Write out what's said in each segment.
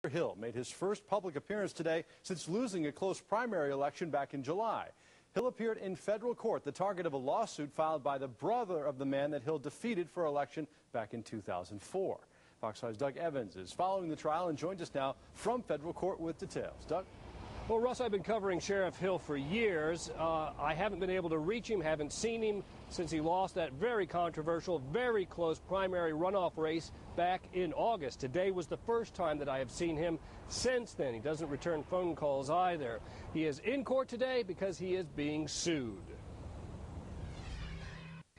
Hill made his first public appearance today since losing a close primary election back in July. Hill appeared in federal court, the target of a lawsuit filed by the brother of the man that Hill defeated for election back in 2004. Fox 5's Doug Evans is following the trial and joins us now from federal court with details. Doug? Well, Russ, I've been covering Sheriff Hill for years. I haven't been able to reach him, haven't seen him since he lost that very controversial, very close primary runoff race back in August. Today was the first time that I have seen him since then. He doesn't return phone calls either. He is in court today because he is being sued.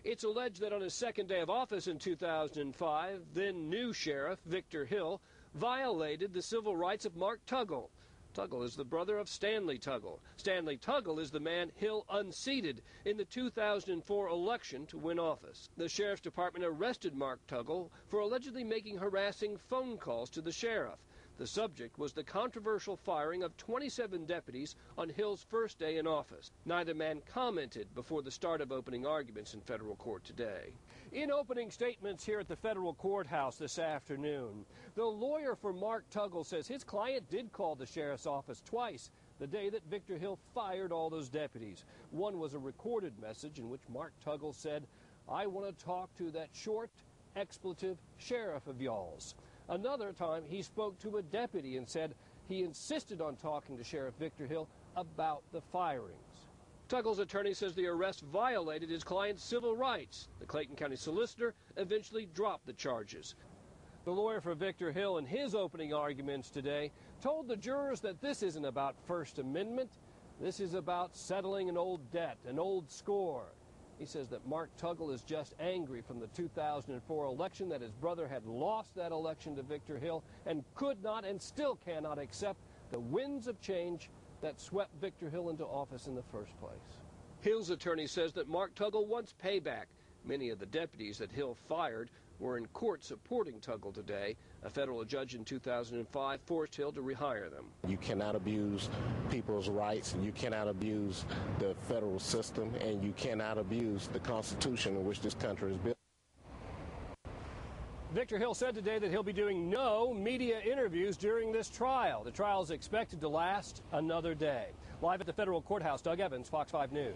It's alleged that on his second day of office in 2005, then new sheriff Victor Hill violated the civil rights of Mark Tuggle. Tuggle is the brother of Stanley Tuggle. Stanley Tuggle is the man Hill unseated in the 2004 election to win office. The Sheriff's Department arrested Mark Tuggle for allegedly making harassing phone calls to the sheriff. The subject was the controversial firing of 27 deputies on Hill's first day in office. Neither man commented before the start of opening arguments in federal court today. In opening statements here at the federal courthouse this afternoon, the lawyer for Mark Tuggle says his client did call the sheriff's office twice the day that Victor Hill fired all those deputies. One was a recorded message in which Mark Tuggle said, "I want to talk to that short, expletive sheriff of y'all's." Another time, he spoke to a deputy and said he insisted on talking to Sheriff Victor Hill about the firings. Tuggle's attorney says the arrest violated his client's civil rights. The Clayton County solicitor eventually dropped the charges. The lawyer for Victor Hill in his opening arguments today told the jurors that this isn't about First Amendment. This is about settling an old debt, an old score. He says that Mark Tuggle is just angry from the 2004 election, that his brother had lost that election to Victor Hill and could not and still cannot accept the winds of change that swept Victor Hill into office in the first place. Hill's attorney says that Mark Tuggle wants payback. Many of the deputies that Hill fired were in court supporting Tuggle today. A federal judge in 2005 forced Hill to rehire them. You cannot abuse people's rights, and you cannot abuse the federal system, and you cannot abuse the Constitution in which this country is built. Victor Hill said today that he'll be doing no media interviews during this trial. The trial is expected to last another day. Live at the federal courthouse, Doug Evans, Fox 5 News.